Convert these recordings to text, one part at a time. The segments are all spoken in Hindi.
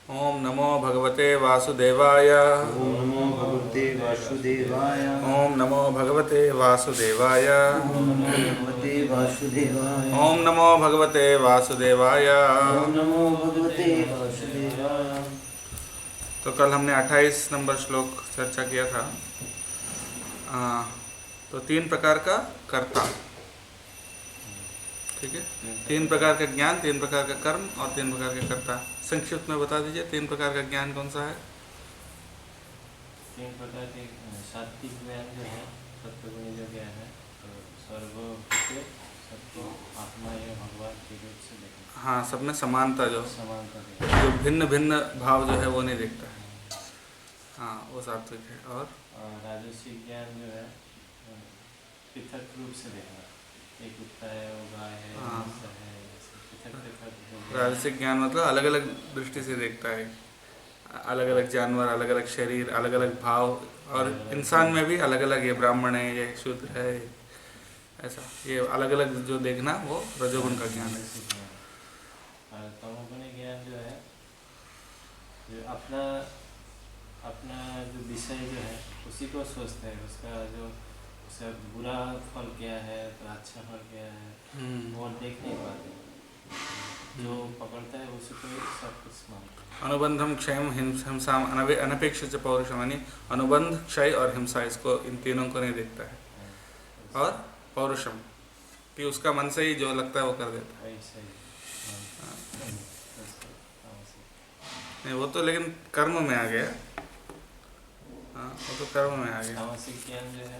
ओम नमो भगवते वासुदेवाय। ओम नमो भगवते वासुदेवाय। ओम नमो भगवते वासुदेवाय। ओम नमो भगवते वासुदेवाय। ओम नमो भगवते वासुदेवाय। ओम नमो भगवते वासुदेवाय। तो कल हमने 28 नंबर श्लोक चर्चा किया था। तो 3 प्रकार का कर्ता, ठीक है। 3 प्रकार का ज्ञान, 3 प्रकार का कर्म और 3 प्रकार के कर्ता। संक्षिप्त में बता दीजिए 3 प्रकार का ज्ञान कौन सा है? 3 प्रकार के सात्विक ज्ञान जो है, सत्वगुणी जो ज्ञान है, तो सर्वभूते सबको आत्मा या भगवान के रूप से देखना। हाँ, सब में समानता, जो समानता जो भिन्न भिन्न भाव जो है वो नहीं देखता है। हाँ, वो सात्विक है। और राजसिक ज्ञान जो है, पृथक रूप से देखना। एक कुत्ता है, वो गाय है, हाँ। पृथक पृथक। राजसिक ज्ञान मतलब अलग अलग दृष्टि से देखता है, अलग अलग जानवर, अलग अलग शरीर, अलग अलग भाव, और इंसान में भी अलग अलग, ये ब्राह्मण है, ये शूद्र है, ऐसा ये अलग अलग जो देखना, वो रजोगुण का ज्ञान है। और तमोगुणी ज्ञान जो है, जो अपना अपना जो विषय जो है उसी को सोचते हैं, उसका जो उसका बुरा फल क्या है तो अच्छा फल क्या है वो देख नहीं पाते। जो पकड़ता है उसी को सब कुछ मानता है। अनुबंधम क्षयम हिंसा अनपेक्षित पौरुषम, यानी अनुबंध, क्षय और हिंसा, इसको, इन तीनों को नहीं देखता है। और पौरुषम कि उसका मन से ही जो लगता है वो कर देता है। नहीं, वो तो लेकिन कर्म में आ गया। हाँ, वो तो कर्म में आ गया। तामसिक ज्ञान जो है,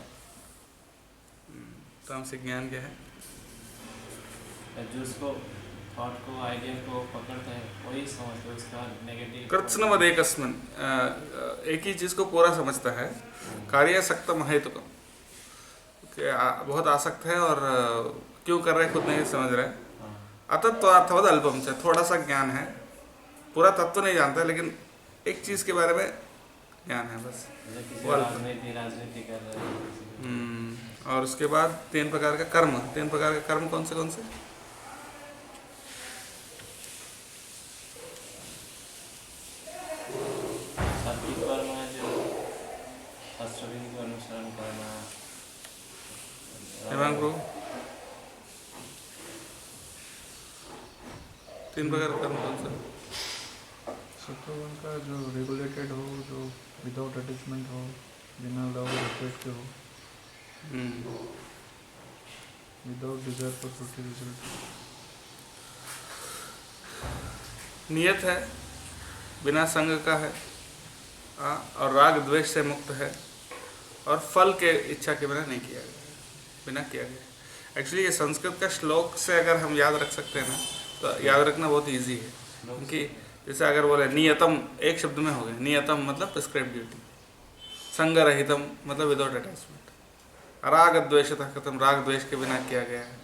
तामसिक ज्ञान क्या है? जो उसको थॉट को, आइडिया को पकड़ता है वही समझता है, उसका नेगेटिव कृत्स्नवद एकस्मिन्, एक ही चीज़ को पूरा समझता है। कार्यासक्तम हेतुकम, बहुत आसक्त है और क्यों कर रहे हैं खुद नहीं समझ रहे। अतत्वार्थवद अल्पम से, थोड़ा सा ज्ञान है, पूरा तत्व नहीं जानता है, लेकिन एक चीज़ के बारे में ज्ञान है बस। राजनीति कर रहे हैं। और उसके बाद 3 प्रकार का कर्म। 3 प्रकार के कर्म कौन से कौन से? सात्विक कर्म है जो शास्त्रों को अनुसरण करना। हेमांग प्रभु, 3 प्रकार का कर्म कौन सा? सत्वगुण का जो रेगुलेटेड हो, जो विदाउट अटैचमेंट हो, बिना लव रिस्पेक्ट के हो, without desire for fruity result, नियत है, बिना संग का है, और राग द्वेष से मुक्त है, और फल के इच्छा के बिना नहीं किया गया, बिना किया गया। एक्चुअली ये संस्कृत का श्लोक से अगर हम याद रख सकते हैं ना, तो याद रखना बहुत इजी है। क्योंकि जैसे अगर बोले नियतम, एक शब्द में हो गया। नियतम मतलब प्रिस्क्राइब ड्यूटी, संगरहितम मतलब विदाउट अटैचमेंट, राग द्वेषता खत्म, राग द्वेष के बिना किया गया है।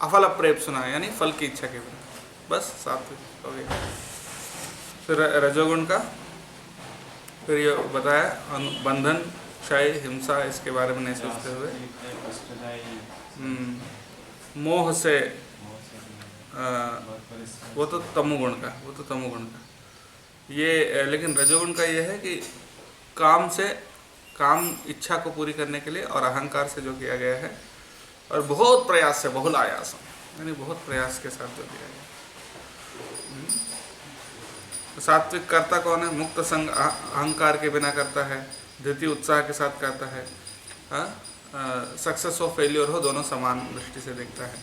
अफल अप्रेप सुना, यानी फल की इच्छा के बिना, बस सात्विक हो गया। फिर रजोगुण का, फिर ये बताया बंधन, क्षय, हिंसा, इसके बारे में नहीं सोचते हुए मोह से, वो तो तमोगुण का, वो तो तमोगुण का ये। लेकिन रजोगुण का ये है कि काम से, काम इच्छा को पूरी करने के लिए, और अहंकार से जो किया गया है, और बहुत प्रयास से, बहुल आयास, यानी बहुत प्रयास के साथ जो किया गया। सात्विक कर्ता कौन है? मुक्त संग, अहंकार के बिना करता है, धृति उत्साह के साथ करता है, सक्सेस हो फेलियर हो दोनों समान दृष्टि से देखता है।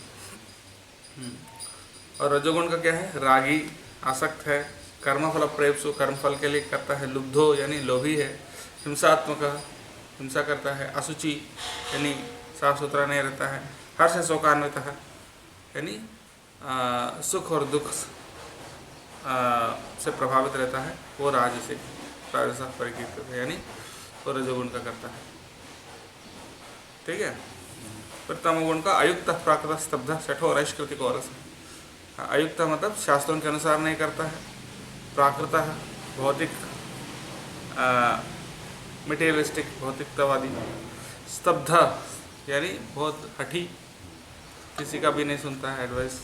और रजोगुण का क्या है? रागी, आसक्त है, कर्मफल प्रेप्सु, कर्मफल के लिए करता है, लुब्धो यानी लोभी है, हिंसात्मक, हिंसा करता है, असुचि यानी साफ सुथरा नहीं रहता है, हर्ष शोकान्वित है यानी सुख और दुख से प्रभावित रहता है, वो राजसिक, राजसा परिकीर्तित है, यानी वो रजोगुण का करता है। ठीक है। फिर तमोगुण का अयुक्त, प्राकृत, स्तब्ध, शठो और ऐशकृतिक और रस। अयुक्त मतलब शास्त्रों के अनुसार नहीं करता है, प्राकृत है, भौतिक, मटेरियलिस्टिक, भौतिकतावादी, स्तब्ध यानी बहुत हठी, किसी का भी नहीं सुनता है एडवाइस,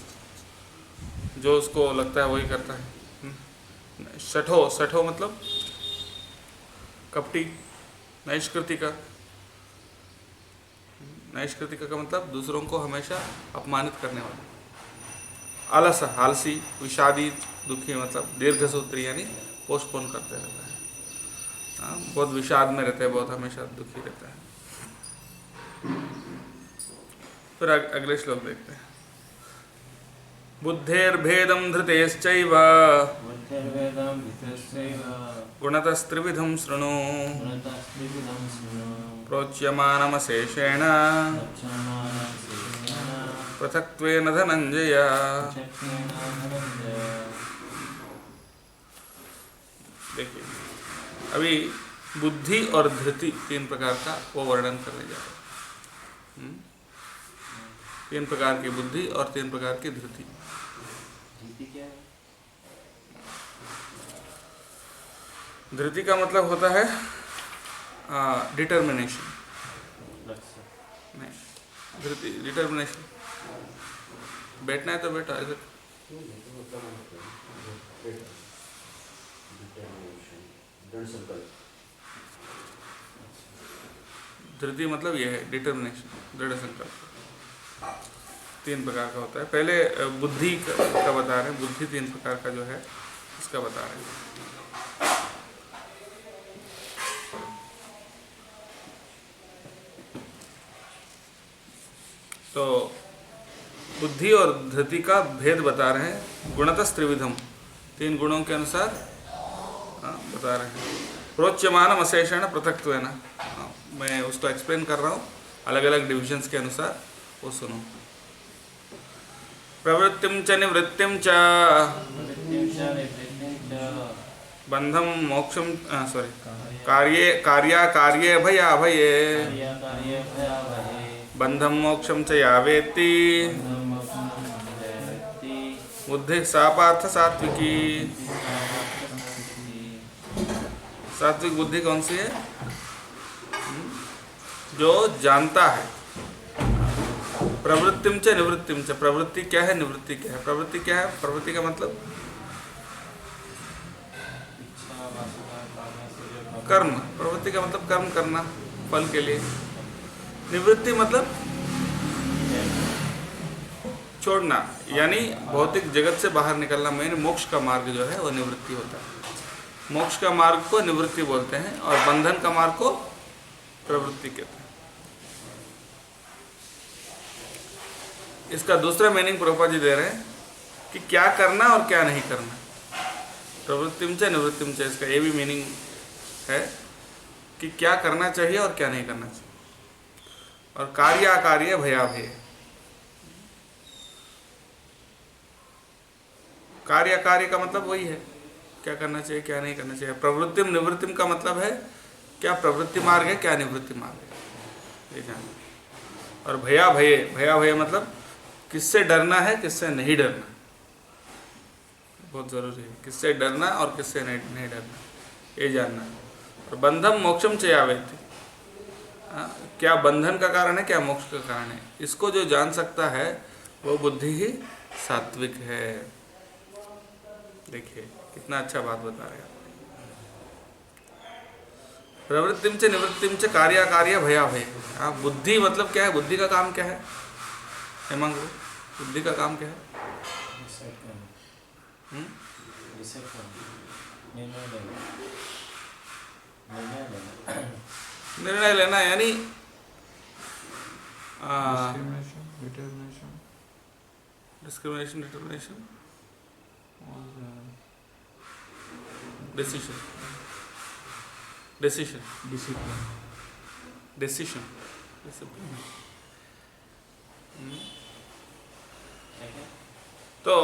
जो उसको लगता है वही करता है। शठो, शठो मतलब कपटी, नैष्कृतिका। नैष्कृतिका का मतलब दूसरों को हमेशा अपमानित करने वाला। आलस, आलसी, विषादी, दुखी मतलब दीर्घसूत्री यानी पोस्टपोन करते रहता है। बहुत विषाद में रहता है, बहुत हमेशा दुखी रहता है। फिर अगले श्लोक देखते हैं। बुद्धेर्भेदं धृतेश्चैव बुद्धिर्वेदं भितश्चैव गुणतस्त्रिविधं शृणु गुणतस्त्रिविधं शृणु प्रोच्यमानमशेषेण रक्षमाणं शेषेण पृथक्त्वेन धनञ्जय। चक्रेण धनञ्जय। देखिए, अभी बुद्धि और धृति तीन प्रकार का वो वर्णन करने जा रहे हैं। तीन प्रकार की बुद्धि और तीन प्रकार की धृति। धृति क्या है? धृति का मतलब होता है डिटर्मिनेशन। लक्ष्य। नहीं, धृति डिटर्मिनेशन। बैठना है तो बैठा, ऐसे धृति मतलब यह है डिटर्मिनेशन, दृढ़ संकल्प। तीन प्रकार का होता है। पहले बुद्धि का बता रहे हैं। बुद्धि तीन प्रकार का जो है इसका बता रहे हैं। तो बुद्धि और धृति का भेद बता रहे हैं। गुणतः त्रिविधम, तीन गुणों के अनुसार बता रहे हैं। प्रोच्यमानम अशेषेण पृथक्त्वेन, मैं उसको एक्सप्लेन कर रहा हूँ अलग अलग डिविजन्स के अनुसार, वो सुनो। प्रवृत्तिं च निवृत्तिं च बंधम मोक्षम कार्ये कार्याकार्ये भयाभये बंधम मोक्षम च या वेत्ति बुद्धि सा पार्थ सात्विकी। सात्विक बुद्धि कौन सी है? जो जानता है। प्रवृत्तिम च निवृत्तिम च, प्रवृत्ति क्या है, निवृत्ति क्या है। प्रवृत्ति क्या है? प्रवृत्ति का मतलब कर्म। प्रवृत्ति का मतलब कर्म करना फल के लिए। निवृत्ति मतलब छोड़ना, यानी भौतिक जगत से बाहर निकलना। मेन मोक्ष का मार्ग जो है वो निवृत्ति होता है। मोक्ष का मार्ग को निवृत्ति बोलते हैं और बंधन का मार्ग को प्रवृत्ति कहते हैं। इसका दूसरा मीनिंग प्रभुपाद जी दे रहे हैं कि क्या करना और क्या नहीं करना। प्रवृत्तिम च निवृत्तिम च, इसका ये भी मीनिंग है कि क्या करना चाहिए और क्या नहीं करना चाहिए। और कार्याकार्य भयाभय, कार्याकार्य का मतलब वही है क्या करना चाहिए क्या नहीं करना चाहिए। प्रवृत्तिम निवृत्तिम का मतलब है क्या प्रवृत्ति मार्ग है क्या निवृत्ति मार्ग है, ये जानना। और भयाभय, भयाभय मतलब किससे डरना है किससे नहीं डरना, बहुत जरूरी है। किससे डरना और किससे नहीं डरना, ये जानना। और बंधम मोक्षम च या वेत्ति, क्या बंधन का कारण है क्या मोक्ष का कारण है, इसको जो जान सकता है वो बुद्धि ही सात्विक है। देखिए कितना अच्छा बात बता रहे हैं। प्रवृत्तिम च निवृत्तिम च कार्याकार्य भयाभय। बुद्धि मतलब क्या है, बुद्धि का काम क्या है हेमंग, बुद्धि का काम क्या है? निर्णय लेना, यानी discrimination, determination, decision, decision, decision, तो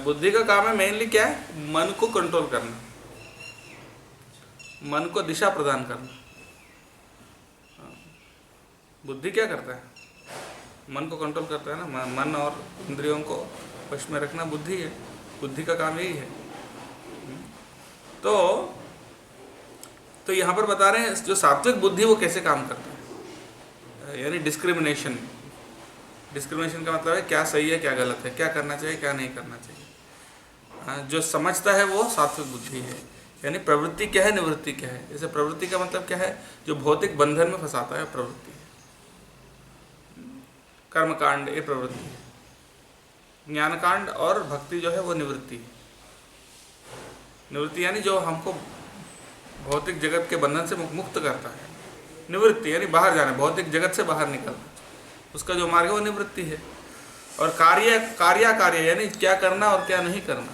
बुद्धि का काम है मेनली क्या है, मन को कंट्रोल करना, मन को दिशा प्रदान करना। बुद्धि क्या करता है, मन को कंट्रोल करता है ना। मन और इंद्रियों को वश में रखना बुद्धि है, बुद्धि का काम यही है। तो यहाँ पर बता रहे हैं जो सात्विक बुद्धि वो कैसे काम करता है, यानी डिस्क्रिमिनेशन। डिस्क्रिमिनेशन का मतलब है क्या सही है क्या गलत है, क्या करना चाहिए क्या नहीं करना चाहिए। जो समझता है वो सात्विक बुद्धि है। यानी प्रवृत्ति क्या है, निवृत्ति क्या है। जैसे प्रवृत्ति का मतलब क्या है, जो भौतिक बंधन में फंसाता है, प्रवृत्ति है। कर्मकांड ये प्रवृत्ति है, ज्ञानकांड और भक्ति जो है वो निवृत्ति है। निवृत्ति यानी जो हमको भौतिक जगत के बंधन से मुक्त करता है। निवृत्ति यानी बाहर जाना, भौतिक जगत से बाहर निकलना, उसका जो मार्ग है वो निवृत्ति है। और कार्य यानी क्या करना और क्या नहीं करना।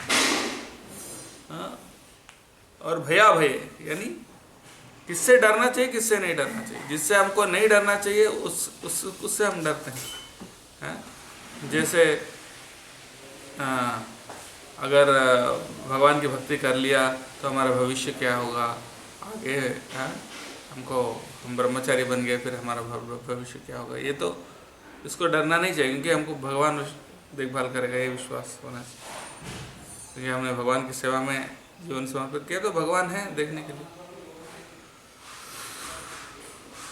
और भयाभय यानी किससे डरना चाहिए, किससे नहीं डरना चाहिए। जिससे हमको नहीं डरना चाहिए उससे हम डरते हैं। जैसे अगर भगवान की भक्ति कर लिया तो हमारा भविष्य क्या होगा आगे, हम ब्रह्मचारी बन गए फिर हमारा भविष्य क्या होगा, ये तो इसको डरना नहीं चाहिए, क्योंकि हमको भगवान देखभाल करेगा ये विश्वास होना चाहिए। क्योंकि हमने भगवान की सेवा में जीवन समर्पित किया तो भगवान है देखने के लिए।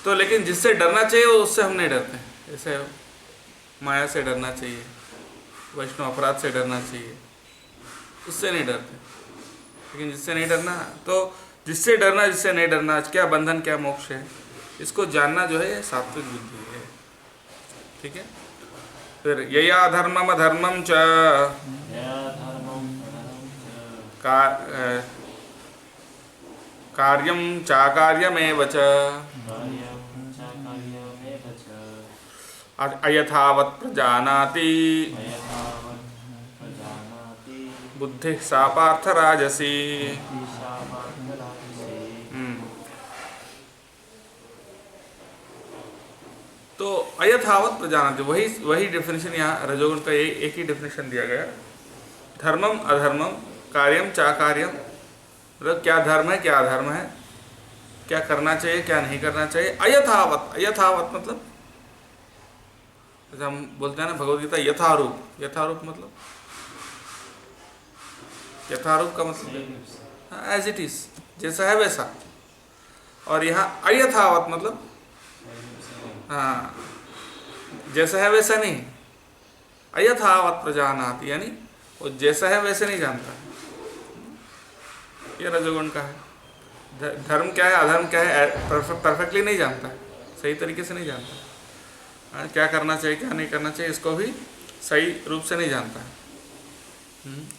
तो लेकिन जिससे डरना चाहिए उससे हम नहीं डरते। जैसे माया से डरना चाहिए, वैष्णव अपराध से डरना चाहिए, उससे नहीं डरते। लेकिन जिससे नहीं डरना, तो जिससे डरना जिससे नहीं डरना, क्या बंधन क्या मोक्ष है, इसको जानना जो है सात्विक बुद्धि है। ठीक है। फिर यया धर्मम अधर्मम च कार्यम चाकार्यमेव च अयथावत् प्रजानाति बुद्धि सा पार्थ राजसी। तो अयथावत् प्रजानाति, वही डेफिनेशन यहाँ रजोगुण का एक ही डेफिनेशन दिया गया। धर्मम अधर्मम, कार्यम चाकार्यम, मतलब क्या धर्म है क्या अधर्म है, क्या करना चाहिए क्या नहीं करना चाहिए। अयथावत्, अयथावत् मतलब जैसे हम बोलते हैं ना भगवद गीता यथारूप, यथारूप मतलब यथारूप का मतलब एज इट इज, जैसा है वैसा। और यहाँ अयथावत् मतलब हाँ जैसा है वैसा नहीं, अयथावत् प्रजानाति यानी वो जैसा है वैसे नहीं जानता। ये रजोगुण का है। धर्म क्या है अधर्म क्या है परफेक्टली नहीं जानता है, सही तरीके से नहीं जानता है। क्या करना चाहिए क्या नहीं करना चाहिए इसको भी सही रूप से नहीं जानता है।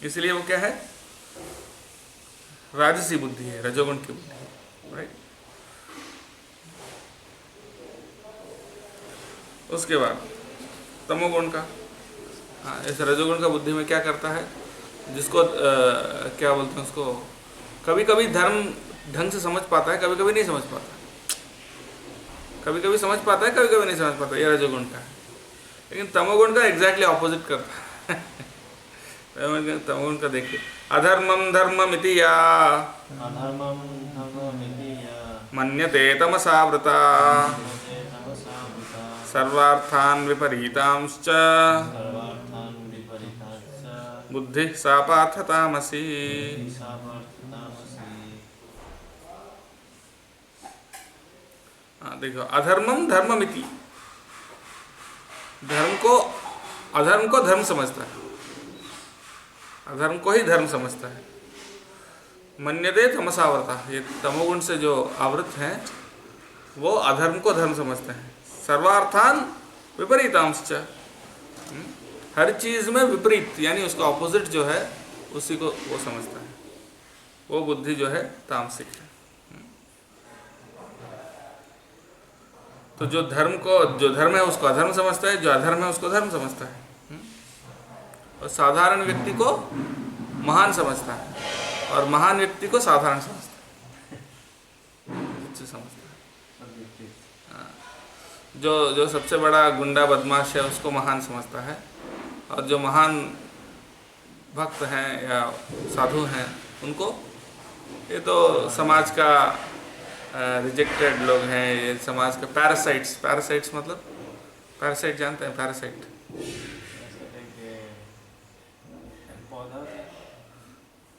इसलिए वो क्या है, राजसी बुद्धि है, रजोगुण की बुद्धि है। राइट। उसके बाद तमोगुण का, इस रजोगुण का बुद्धि में क्या करता है, जिसको क्या बोलते हैं उसको, कभी कभी धर्म ढंग से समझ पाता है, कभी कभी नहीं समझ पाता, कभी कभी समझ पाता है, कभी कभी नहीं समझ पाता। ये रजोगुण का है। लेकिन तमोगुण का एग्जैक्टली ऑपोजिट करता है। तमोगुण का देखिए, अधर्मम धर्ममिति या मन्यते तमसावृता सर्वार्थान् विपरीतांश्च बुद्धि सा पार्थ तामसी। देखो, अधर्मम धर्ममिति, अधर्म को धर्म समझता है, अधर्म को ही धर्म समझता है। मन्यते तमसावृता, ये तमोगुण से जो आवृत हैं वो अधर्म को धर्म समझते हैं। सर्वार्थान विपरीतांश्च, हर चीज में विपरीत यानी उसका ऑपोजिट जो है उसी को वो समझता है। वो बुद्धि जो है तामसिक है। तो जो धर्म है उसको अधर्म समझता है, जो अधर्म है उसको धर्म समझता है। और साधारण व्यक्ति को महान समझता है, और महान व्यक्ति को साधारण समझता है। जो सबसे बड़ा गुंडा बदमाश है उसको महान समझता है, और जो महान भक्त हैं या साधु हैं उनको, ये तो समाज का रिजेक्टेड लोग हैं, ये समाज के पैरासाइट्स मतलब पैरासाइट जानते हैं? पैरासाइट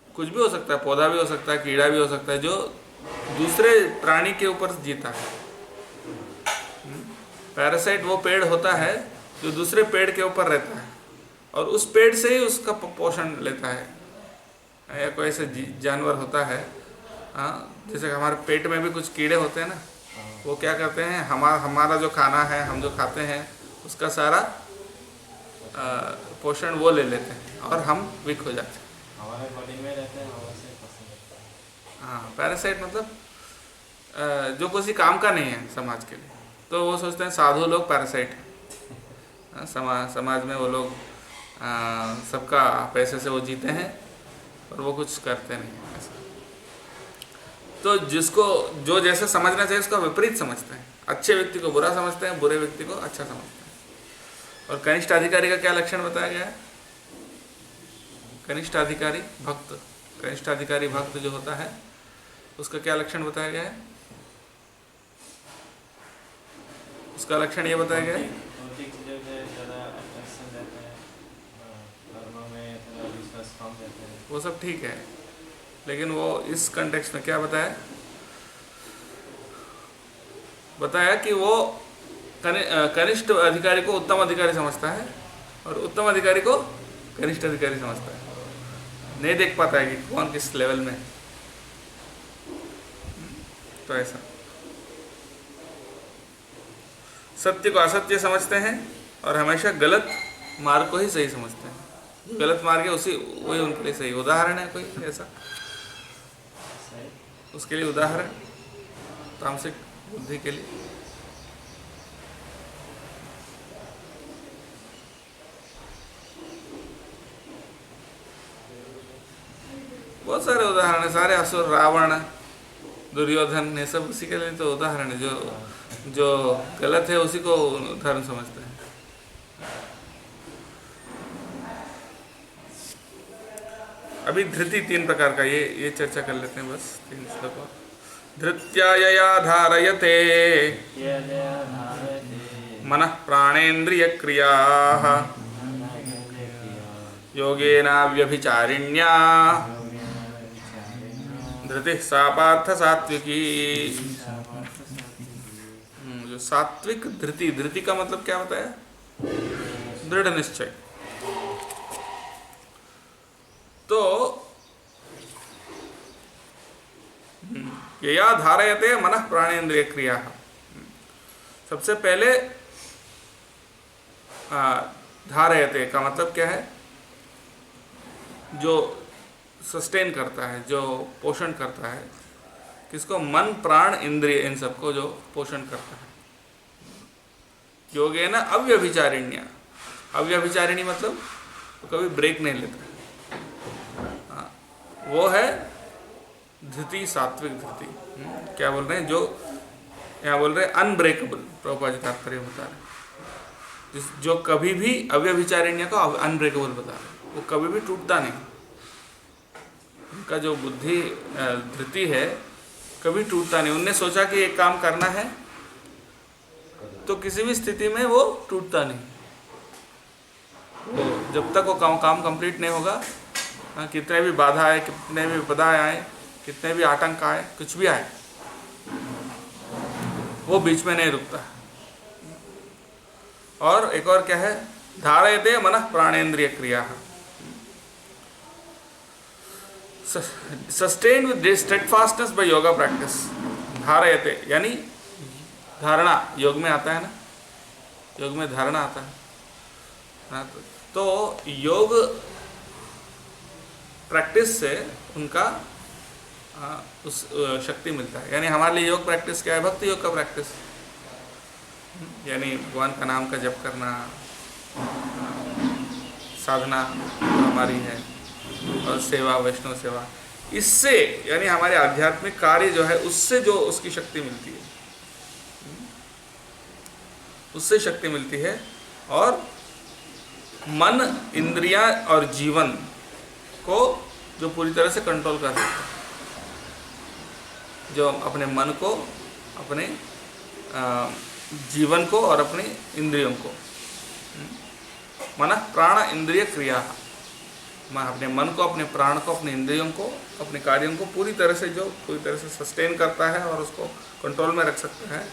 कुछ भी हो सकता है, पौधा भी हो सकता है, कीड़ा भी हो सकता है, जो दूसरे प्राणी के ऊपर जीता है। पैरासाइट वो पेड़ होता है जो दूसरे पेड़ के ऊपर रहता है और उस पेड़ से ही उसका पोषण लेता है। या कोई ऐसे जानवर होता है, जैसे हमारे पेट में भी कुछ कीड़े होते हैं ना, वो क्या करते हैं, हमारा जो खाना है, हम जो खाते हैं, उसका सारा पोषण वो ले लेते हैं और हम वीक हो जाते हैं। हमारे बॉडी में रहते हैं, हवा से पसंद करते हैं। हाँ, पैरासाइट मतलब जो किसी काम का नहीं है समाज के लिए, तो वो सोचते हैं साधु लोग पैरासाइट हैं। समाज में वो लोग सबका पैसे से वो जीते हैं और वो कुछ करते नहीं हैं ऐसा। तो जिसको जो जैसे समझना चाहिए उसका विपरीत समझते हैं। अच्छे व्यक्ति को बुरा समझते हैं, बुरे व्यक्ति को अच्छा समझते हैं। और कनिष्ठ अधिकारी का क्या लक्षण बताया गया है? कनिष्ठ अधिकारी भक्त, कनिष्ठ अधिकारी भक्त जो होता है उसका क्या लक्षण बताया गया है? उसका लक्षण ये बताया गया है, भौतिक चीज़ों पे ज़्यादा अट्रैक्शन रहता है, धर्म में थोड़ा विश्वास कम रहता है। वो सब ठीक है, लेकिन वो इस कंटेक्स्ट में क्या बताया? बताया कि वो कनिष्ठ अधिकारी को उत्तम अधिकारी समझता है और उत्तम अधिकारी को कनिष्ठ अधिकारी समझता है। नहीं देख पाता है कि कौन किस लेवल में है। तो ऐसा सत्य को असत्य समझते हैं और हमेशा गलत मार्ग को ही सही समझते हैं। गलत मार्ग है उसी वही उनके लिए सही। उदाहरण है कोई ऐसा उसके लिए? उदाहरण तामसिक बुद्धि के लिए बहुत सारे उदाहरण है। सारे असुर, रावण, दुर्योधन, ये सब उसी के लिए तो उदाहरण है। जो गलत है उसी को धर्म समझते हैं। अभी धृति 3 प्रकार का, ये चर्चा कर लेते हैं बस 3 श्लोक और। धृत्यायया धारयते मनः प्राणेन्द्रिय क्रियाः योगेनाव्यभिचारिण्या धृति सा पार्थ सात्विकी। जो सात्विक धृति, धृति का मतलब क्या बताया? दृढ़ निश्चय। तो यया धारयते मनः प्राणेन्द्रिय क्रिया। सबसे पहले धारयते का मतलब क्या है? जो सस्टेन करता है, जो पोषण करता है। किसको? मन, प्राण, इंद्रिय, इन सबको जो पोषण करता है। योगेन अव्यभिचारिण्या। अव्यभिचारिणी मतलब तो कभी ब्रेक नहीं लेता। वो है धृति, सात्विक धृति। क्या बोल रहे हैं? जो यहाँ बोल रहे हैं अनब्रेकेबल। प्रभुपाद जी तात्पर्य बता रहे, जो कभी भी अव्यभिचारिण्य को अनब्रेकेबल बता रहे, वो कभी भी टूटता नहीं। उनका जो बुद्धि धृति है कभी टूटता नहीं। उनने सोचा कि एक काम करना है तो किसी भी स्थिति में वो टूटता नहीं। वो जब तक वो काम कंप्लीट नहीं होगा, कितने भी बाधा आए, कितने भी विपदा आए, कितने भी आतंक आए, कुछ भी आए, वो बीच में नहीं रुकता। और एक और क्या है? धारयते मनः प्राणेन्द्रिय क्रिया। Sustain with steadfastness by yoga practice. धारयते यानी धारणा, योग में आता है ना, योग में धारणा आता है। तो योग प्रैक्टिस से उनका उस शक्ति मिलता है। यानी हमारे लिए योग प्रैक्टिस क्या है? भक्ति योग का प्रैक्टिस, यानी भगवान का नाम का जप करना, साधना हमारी है, और सेवा, वैष्णव सेवा। इससे यानी हमारे आध्यात्मिक कार्य जो है उससे जो उसकी शक्ति मिलती है, उससे शक्ति मिलती है। और मन, इंद्रियां और जीवन को जो पूरी तरह से कंट्रोल कर सकता है, जो अपने मन को, अपने जीवन को और अपने इंद्रियों को, मन प्राण इंद्रिय क्रिया, अपने मन को, अपने प्राण को, अपने इंद्रियों को, अपने कार्यों को पूरी तरह से सस्टेन करता है और उसको कंट्रोल में रख सकता है,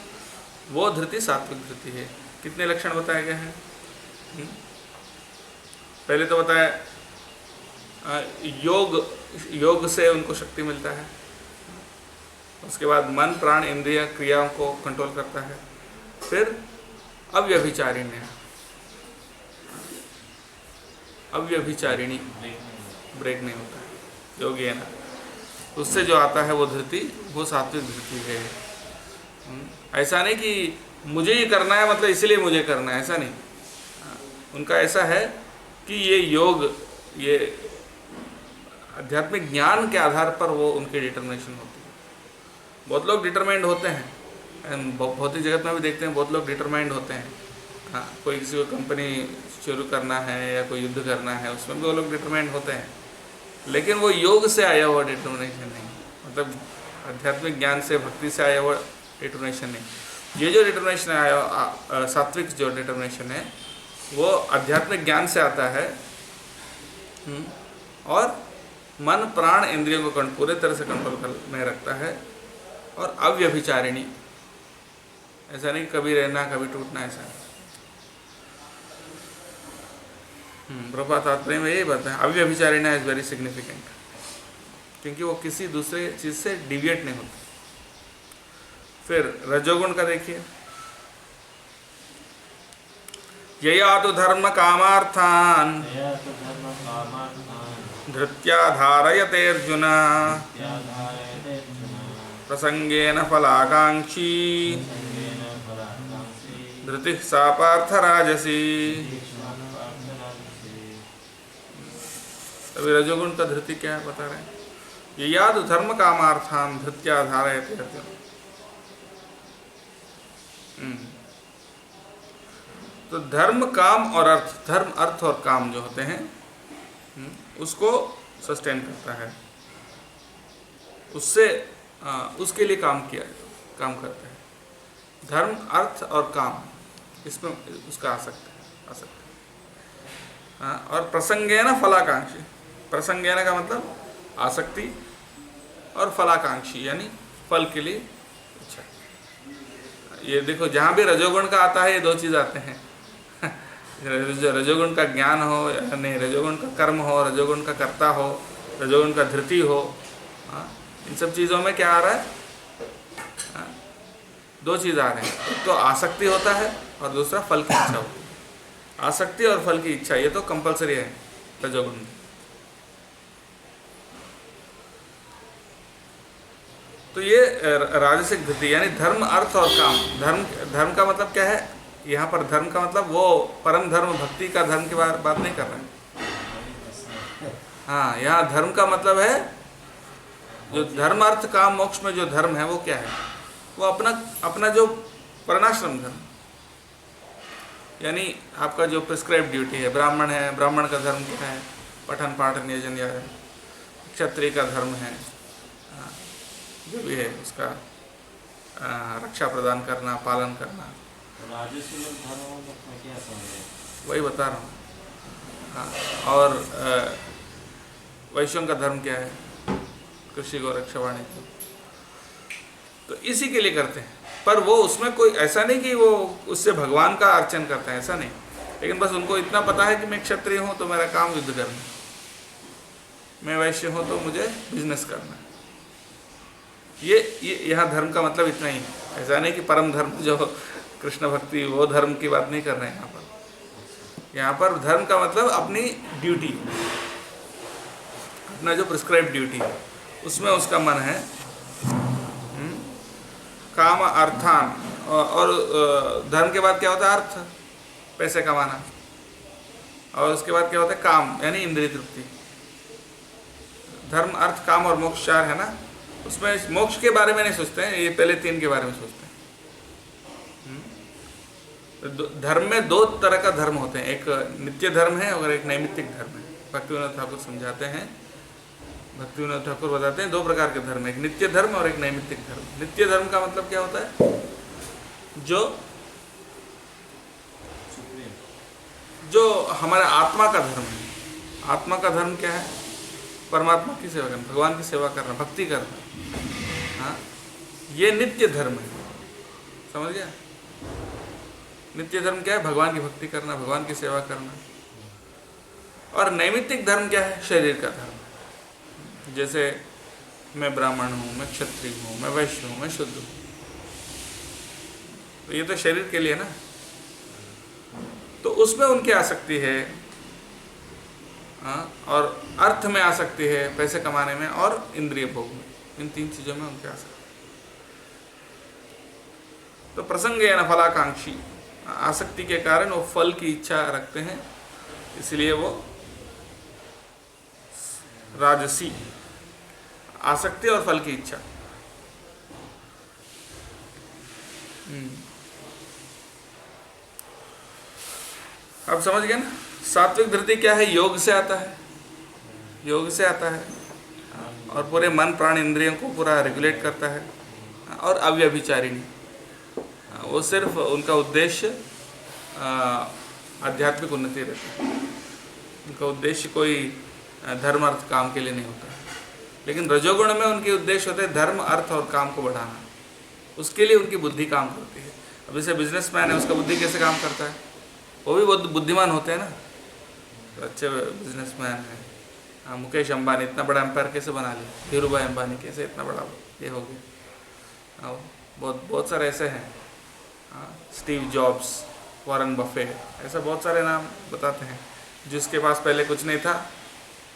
वो धृति सात्विक धृति है। कितने लक्षण बताए गए हैं? पहले तो बताया योग योग से उनको शक्ति मिलता है। उसके बाद मन प्राण इंद्रिय क्रियाओं को कंट्रोल करता है। फिर अव्यभिचारिणी, अव्यभिचारिणी ब्रेक नहीं होता है योगी है ना, उससे जो आता है वो धृति, वो सात्विक धृति है। ऐसा नहीं कि मुझे ही करना है मतलब इसलिए मुझे करना है, ऐसा नहीं। उनका ऐसा है कि ये योग, ये आध्यात्मिक ज्ञान के आधार पर वो उनकी डिटर्मिनेशन होती है। बहुत लोग डिटरमाइंड होते हैं, भौतिक जगत में भी देखते हैं बहुत लोग डिटरमाइंड होते हैं। हाँ, कोई किसी को कंपनी शुरू करना है या कोई युद्ध करना है, उसमें भी वो लोग डिटरमाइंड होते हैं, लेकिन वो योग से आया हुआ डिटर्मिनेशन नहीं, मतलब आध्यात्मिक ज्ञान से, भक्ति से आया हुआ डिटर्मिनेशन नहीं। ये जो डिटर्मिनेशन आया, सात्विक जो डिटर्मिनेशन है, वो आध्यात्मिक ज्ञान से आता है और मन प्राण इंद्रियों को पूरे तरह से कंट्रोल में रखता है। और अव्यभिचारिणी, ऐसा नहीं कभी रहना कभी टूटना, ऐसा नहीं। प्रभुपाद तात्पर्य में यही बात है, अव्यभिचारिणी इज वेरी सिग्निफिकेंट, क्योंकि वो किसी दूसरे चीज से डिविएट नहीं होती। फिर रजोगुण का देखिए, यया तो धर्म कामार्थान धृत्या धारयते अर्जुन प्रसंगेन फलाकांक्षी धृति सा पार्थ राजसी। अभी रजोगुण का धृति क्या है बता रहे हैं, यया तो धर्म कामार्थान धृत्या धारयते अर्जुन। तो धर्म काम और अर्थ, धर्म अर्थ और काम जो होते हैं उसको सस्टेन करता है, उससे उसके लिए काम करता है। धर्म अर्थ और काम, इसमें उसका आसक्ति है। और प्रसंगेन फलाकांक्षी, प्रसंगेन का मतलब आसक्ति, और फलाकांक्षी यानी फल के लिए इच्छा। ये देखो जहाँ भी रजोगुण का आता है ये दो चीज़ आते हैं, रजोगुण का ज्ञान हो या नहीं, रजोगुण का कर्म हो, रजोगुण का कर्ता हो, रजोगुण का धृति हो, इन सब चीज़ों में क्या आ रहा है, दो चीज़ आ रहे हैं। तो आसक्ति होता है और दूसरा फल की इच्छा होती है। आसक्ति और फल की इच्छा ये तो कंपलसरी है रजोगुण में। तो ये राजसिक धृति यानी धर्म अर्थ और काम। धर्म का मतलब क्या है, यहाँ पर धर्म का मतलब वो परम धर्म भक्ति का धर्म की बात नहीं कर रहे हैं। हाँ, यहाँ धर्म का मतलब है जो धर्म अर्थ काम मोक्ष में जो धर्म है वो क्या है, वो अपना जो वर्णाश्रम धर्म, यानी आपका जो प्रिस्क्राइब ड्यूटी है। ब्राह्मण है, ब्राह्मण का धर्म क्या है, पठन पाठन यजन या क्षत्रिय का धर्म है जो भी है उसका रक्षा प्रदान करना, पालन करना। वही बता रहा हूँ। हाँ, और वैश्यों का धर्म क्या है, कृषि को रक्षा वाणिज्य, तो इसी के लिए करते हैं। पर वो उसमें कोई ऐसा नहीं कि वो उससे भगवान का अर्चन करते हैं, ऐसा नहीं। लेकिन बस उनको इतना पता है कि मैं क्षत्रिय हूँ तो मेरा काम युद्ध करना, मैं वैश्य हूँ तो मुझे बिजनेस करना। ये यहाँ धर्म का मतलब इतना ही है। ऐसा नहीं कि परम धर्म जो कृष्ण भक्ति वो धर्म की बात नहीं कर रहे हैं यहाँ पर धर्म का मतलब अपनी ड्यूटी, अपना जो प्रिस्क्राइब ड्यूटी है उसमें उसका मन है। काम अर्थान, और धर्म के बाद क्या होता है, अर्थ पैसे कमाना, और उसके बाद क्या होता है काम यानी इंद्रिय तृप्ति। धर्म अर्थ काम और मोक्ष चार है ना, उसमें मोक्ष के बारे में नहीं सोचते हैं, ये पहले तीन के बारे में सोचते हैं। धर्म में दो तरह का धर्म होते हैं, एक नित्य धर्म है और एक नैमित्तिक धर्म है। भक्तिविनोद ठाकुर समझाते हैं, भक्तिविनोद ठाकुर बताते हैं दो प्रकार के धर्म है, एक नित्य धर्म और एक नैमित्तिक धर्म। नित्य धर्म का मतलब क्या होता है, जो हमारे आत्मा का धर्म है। आत्मा का धर्म क्या है, परमात्मा की सेवा करना, भगवान की सेवा करना, भक्ति करना। हाँ, ये नित्य धर्म है, समझ गया। नित्य धर्म क्या है, भगवान की भक्ति करना, भगवान की सेवा करना। और नैमित्तिक धर्म क्या है, शरीर का धर्म। जैसे मैं ब्राह्मण हूँ, मैं क्षत्रिय हूँ, मैं वैश्य हूँ, मैं शुद्ध हूँ, तो ये तो शरीर के लिए ना, तो उसमें उनकी आसक्ति है। और अर्थ में आसक्ति है, पैसे कमाने में, और इंद्रिय भोग में, इन 3 चीज़ों में उनकी आसक्ति। तो प्रसंगेन फलाकांक्षी, आसक्ति के कारण वो फल की इच्छा रखते हैं, इसलिए वो राजसी, आसक्ति और फल की इच्छा। अब समझ गए ना? सात्विक धृति क्या है? योग से आता है, योग से आता है, और पूरे मन प्राण इंद्रियों को पूरा रेगुलेट करता है, और अव्यभिचारिणी, वो सिर्फ उनका उद्देश्य आध्यात्मिक उन्नति रहती है, उनका उद्देश्य कोई धर्म अर्थ काम के लिए नहीं होता है। लेकिन रजोगुण में उनके उद्देश्य होते हैं धर्म अर्थ और काम को बढ़ाना, उसके लिए उनकी बुद्धि काम करती है। अब जैसे बिजनेसमैन है, उसका बुद्धि कैसे काम करता है? वो भी बहुत बुद्धिमान होते हैं ना, तो अच्छे बिजनेसमैन है। मुकेश अंबानी इतना बड़ा एम्पायर कैसे बना लिया, धीरूभाई अंबानी कैसे इतना बड़ा ये हो गया, बहुत सारे ऐसे हैं, स्टीव जॉब्स, वॉरेन बफे, ऐसा बहुत सारे नाम बताते हैं, जिसके पास पहले कुछ नहीं था,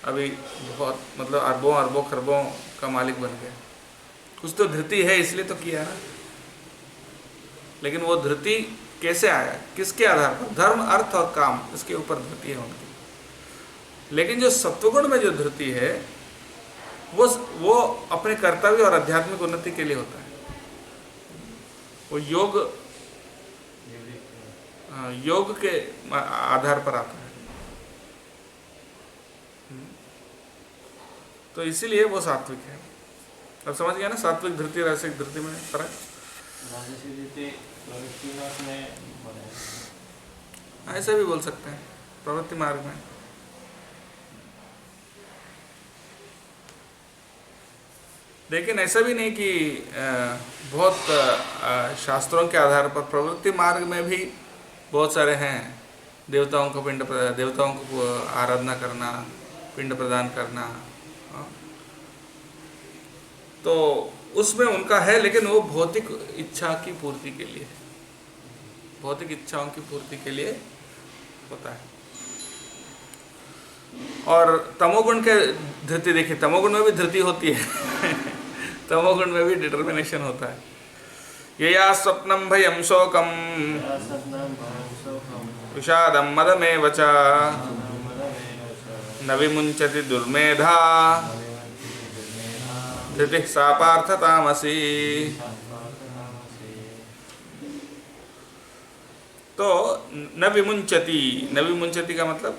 अभी बहुत मतलब अरबों अरबों खरबों का मालिक बन गया। कुछ तो धृति है, इसलिए तो किया ना। लेकिन वो धृति कैसे आया, किसके आधार पर? धर्म अर्थ और काम, इसके ऊपर धृति है उनकी। लेकिन जो सत्वगुण में जो धृति है, वो अपने कर्तव्य और आध्यात्मिक उन्नति के लिए होता है। वो योग के आधार पर आता है। तो इसीलिए वो सात्विक है। अब समझ गया ना सात्विक धृति राजसिक धृति में फर्क? ऐसा भी बोल सकते हैं, प्रवृत्ति मार्ग में। लेकिन ऐसा भी नहीं कि बहुत शास्त्रों के आधार पर, प्रवृत्ति मार्ग में भी बहुत सारे हैं। देवताओं को देवताओं को आराधना करना, पिंड प्रदान करना, तो उसमें उनका है, लेकिन वो भौतिक इच्छा की पूर्ति के लिए, भौतिक इच्छाओं की पूर्ति के लिए होता है। और तमोगुण के धृति देखिए, तमोगुण में भी धृति होती है तमोगुण में भी डिटर्मिनेशन होता है। यया स्वप्नम भयम शोकम विषादम मदमेव च न विमुंचति दुर्मेधा धृति सा पार्थ तामसी। तो न विमुंचति, न विमुंचति का मतलब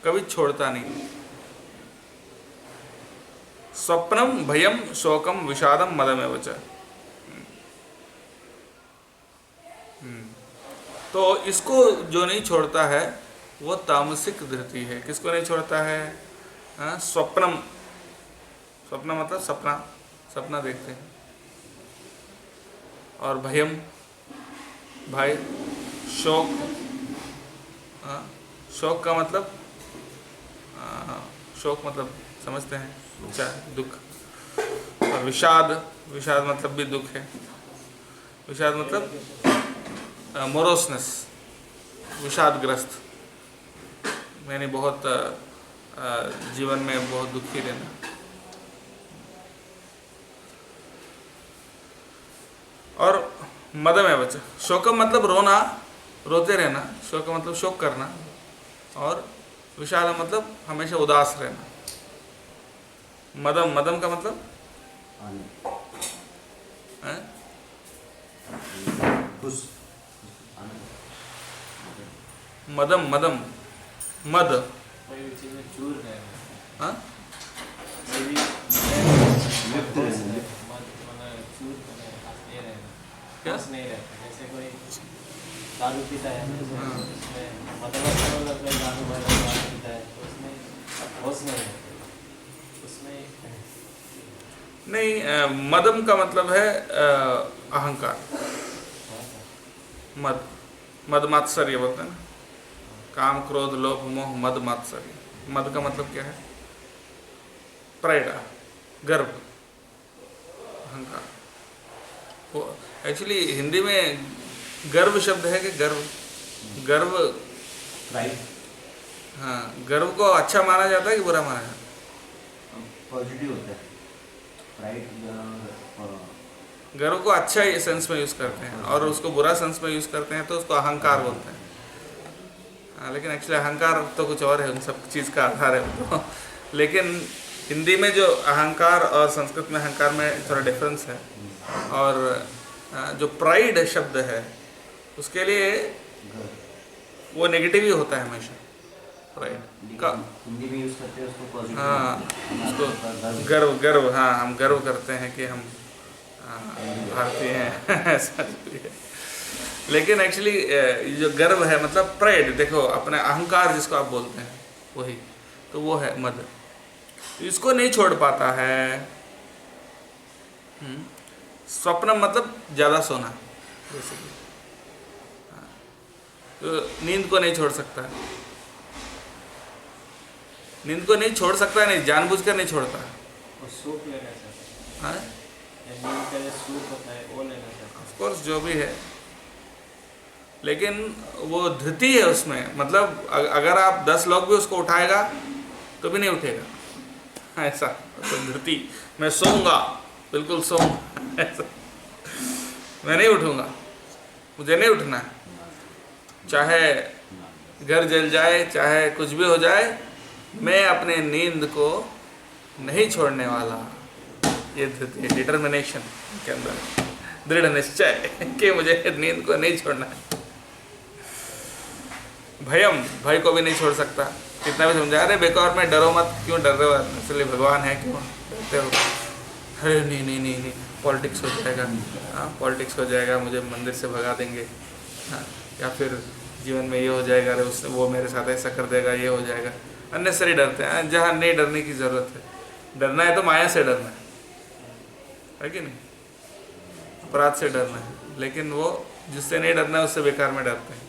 कभी छोड़ता नहीं। स्वप्नम भयम शोकम विषादम मदमेव च, तो इसको जो नहीं छोड़ता है वो तामसिक धृति है। किसको नहीं छोड़ता है? स्वप्नम, स्वप्न मतलब सपना, सपना देखते हैं। और भयम, भय, शोक, शोक का मतलब शोक मतलब समझते हैं, अच्छा, दुख। और विषाद, विषाद मतलब भी दुख है। विषाद मतलब मोरोसनेस, विषादग्रस्त, यानी बहुत जीवन में बहुत दुखी रहना। और मदमेव च, शोकम मतलब रोना, रोते रहना, शोक मतलब शोक करना, और विषाद मतलब हमेशा उदास रहना। मदम, मदम का मतलब मदम, मदम, मद, हाँ, क्या नहीं रहता। जैसे कोई दारू पीता है, मतलब दारू पीता है, तो उसमें होश नहीं रहता, उसमें नहीं। मदम का मतलब है अहंकार, मद, मद मात्सर्य बोलते हैं ना, काम क्रोध लोभ मोह मद मात्सर्य। मद का मतलब क्या है? प्राइड, गर्व, अहंकार। वो एक्चुअली हिंदी में गर्व शब्द है कि गर्व, प्राइड हाँ, गर्व को अच्छा माना जाता है कि बुरा माना जाता है? पॉजिटिव होता है। प्राइड गर्व को अच्छा ही सेंस में यूज करते हैं और उसको बुरा सेंस में यूज करते हैं तो उसको अहंकार बोलते हैं। हाँ, लेकिन एक्चुअली अहंकार तो कुछ और है, उन सब चीज़ का आधार है वो। लेकिन हिंदी में जो अहंकार और संस्कृत में अहंकार में थोड़ा डिफरेंस है। और जो प्राइड शब्द है उसके लिए वो नेगेटिव ही होता है हमेशा, प्राइड का। हिंदी में यूज करते हैं उसको पॉजिटिव। हाँ, उसको गर्व, हाँ, हम गर्व करते हैं कि हम भारतीय हैं ऐसा भी है। लेकिन एक्चुअली जो गर्व है मतलब प्राइड, देखो अपने अहंकार जिसको आप बोलते हैं वही, तो वो है मद। इसको नहीं छोड़ पाता है। स्वप्न मतलब ज़्यादा सोना बेसिकली, तो नींद को नहीं छोड़ सकता, नींद को नहीं छोड़ सकता, नहीं जानबूझकर नहीं छोड़ता। और सूप लेना चाहता हाँ, है, नींद का जो सूप होता है वो लेना चाहता ऑफ कोर्स जो भी है, लेकिन वो धृति है उसमें। मतलब अगर आप 10 लोग भी उसको उठाएगा तो भी नहीं उठेगा, ऐसा तो धृति। मैं सोऊंगा, बिल्कुल सोऊंगा ऐसा, मैं नहीं उठूंगा, मुझे नहीं उठना है, चाहे घर जल जाए, चाहे कुछ भी हो जाए, मैं अपने नींद को नहीं छोड़ने वाला। ये धृति है, डिटर्मिनेशन के अंदर, दृढ़ निश्चय कि मुझे नींद को नहीं छोड़ना है। भयम, भय को भी नहीं छोड़ सकता, कितना भी समझा, अरे बेकार में डरो मत, क्यों डर रहे हो, इसलिए भगवान है, क्यों डरते हो, अरे नहीं, पॉलिटिक्स हो जाएगा, हाँ पॉलिटिक्स हो जाएगा, मुझे मंदिर से भगा देंगे, हाँ, या फिर जीवन में ये हो जाएगा, अरे उससे वो मेरे साथ ऐसा कर देगा, ये हो जाएगा। अननेसरी डरते हैं, जहाँ नहीं डरने की ज़रूरत है। डरना है तो माया से डरना है कि नहीं, अपराध से डरना है, लेकिन वो जिससे नहीं डरना है उससे बेकार में डरते हैं।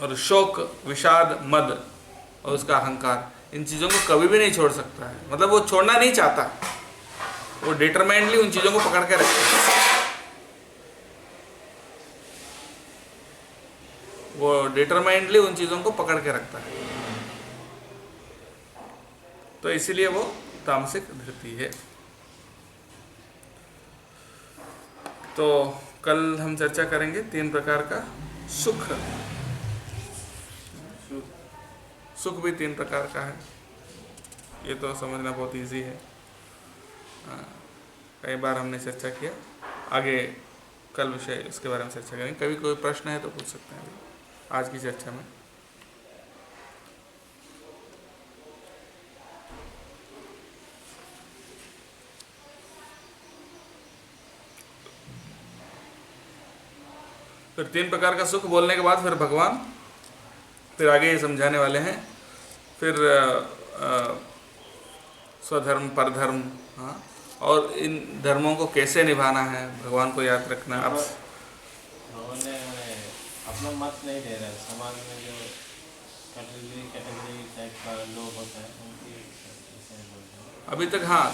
और शोक, विषाद, मद और उसका अहंकार, इन चीज़ों को कभी भी नहीं छोड़ सकता है। मतलब वो छोड़ना नहीं चाहता, वो डिटरमाइंडली उन चीज़ों को पकड़ के रखता है, वो डिटरमाइंडली उन चीज़ों को पकड़ के रखता है। तो इसीलिए वो तामसिक धृति है। तो कल हम चर्चा करेंगे 3 प्रकार का सुख। सुख भी 3 प्रकार का है, ये तो समझना बहुत इजी है। कई बार हमने चर्चा किया, आगे कल विषय इसके बारे में चर्चा करेंगे। कभी कोई प्रश्न है तो पूछ सकते हैं आज की चर्चा में। फिर 3 प्रकार का सुख बोलने के बाद फिर भगवान फिर आगे ये समझाने वाले हैं, फिर स्वधर्म, परधर्म, हाँ, और इन धर्मों को कैसे निभाना है, भगवान को याद रखना। अब भगवान ने अपना मत नहीं दे रहा है। समाज में जो कैटेगरी टाइप का लोग होता है उनकी विषय बोलते हैं अभी तक, हाँ,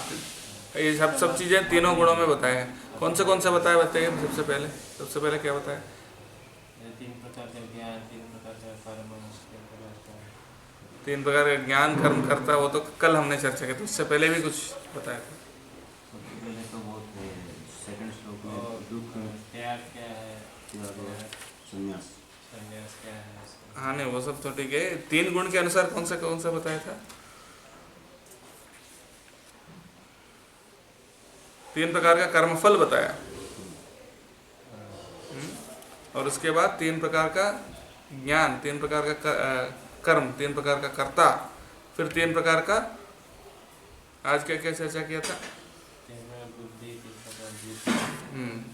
ये सब चीज़ें तीनों गुणों में बताए हैं। कौन से बताइए सबसे पहले क्या बताया? 3 प्रकार का ज्ञान, 3 प्रकार का कर्म, उसके ऊपर 3 प्रकार का ज्ञान, कर्म, कर्ता, वो तो कल हमने चर्चा की। तो उससे पहले भी कुछ बताया था। पहले तो बहुत सेकंड श्लोक में दुख, त्याग क्या है, संन्यास, संन्यास क्या है। हाँ, नहीं वो सब तो ठीक है। 3 गुण के अनुसार कौन सा बताया था? 3 प्रकार का कर्मफल बताया, और उसके बाद 3 प्रकार का ज्ञान, 3 प्रकार का कर्म, 3 प्रकार का कर्ता, फिर 3 प्रकार का, आज क्या चर्चा किया था?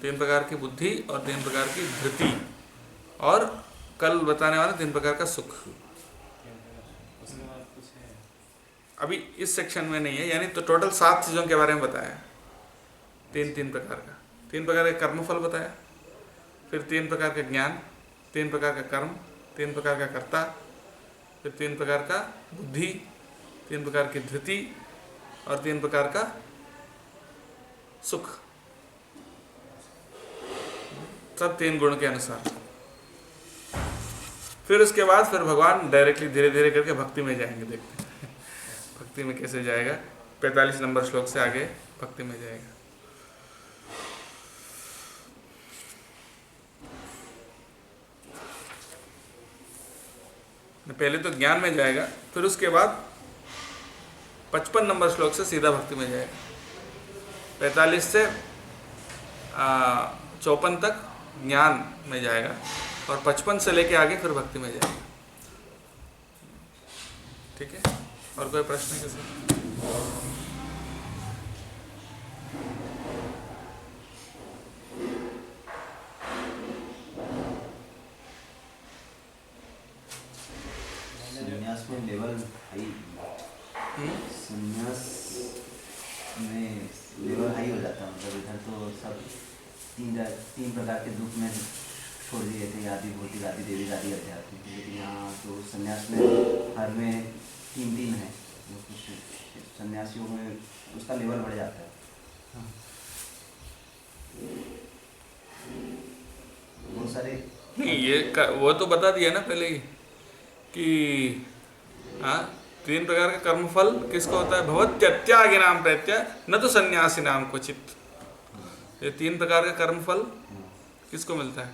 3 प्रकार की बुद्धि और 3 प्रकार की धृति, और कल बताने वाला 3 प्रकार का सुख। अभी इस सेक्शन में नहीं है, यानी तो टोटल 7 चीज़ों के बारे में बताया। 3 प्रकार का, 3 प्रकार का कर्मफल बताया, फिर 3 प्रकार का ज्ञान, 3 प्रकार का कर्म, 3 प्रकार का कर्ता, फिर 3 प्रकार का बुद्धि, 3 प्रकार की धृति और 3 प्रकार का सुख, सब 3 गुण के अनुसार। फिर उसके बाद फिर भगवान डायरेक्टली धीरे धीरे करके भक्ति में जाएंगे। देखते हैं भक्ति में कैसे जाएगा। 45 नंबर श्लोक से आगे भक्ति में जाएगा। पहले तो ज्ञान में जाएगा, फिर उसके बाद 55 नंबर श्लोक से सीधा भक्ति में जाएगा। 45 से 54 तक ज्ञान में जाएगा और 55 से लेके आगे फिर भक्ति में जाएगा। ठीक है, और कोई प्रश्न है किसी? संन्यास में लेवल हाई, संन्यास में लेवल हाई हो जाता है। मतलब इधर तो सब तीन प्रकार के दुख में छोड़ दिए थे, आदि भौतिक, आदि देवी, आदि आध्यात्मिक। लेकिन यहाँ तो संन्यास में हर में 3 है। कुछ सन्यासियों में उसका लेवल बढ़ जाता है। बहुत सारे नहीं, ये वो तो बता दिया ना पहले ही कि 3 प्रकार का कर्मफल किसको होता है? भवत्यत्यागि नाम प्रत्यय न तो सन्यासी नाम क्वचित। ये 3 प्रकार का कर्मफल किसको मिलता है?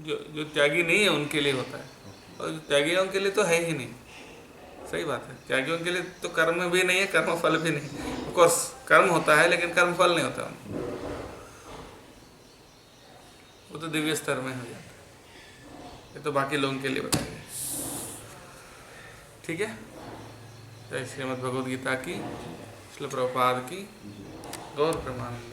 जो त्यागी नहीं है उनके लिए होता है, और जो त्यागी है उनके लिए तो है ही नहीं। सही बात है, त्यागियों के लिए तो कर्म भी नहीं है, कर्मफल भी नहीं। ऑफ कोर्स कर्म होता है लेकिन कर्मफल नहीं होता, वो तो दिव्य स्तर में हो जाता है। ये तो बाकी लोगों के लिए बताइए। ठीक है, जय श्रीमद् भगवद गीता की, श्रील प्रभुपाद की, गौर प्रमानंद।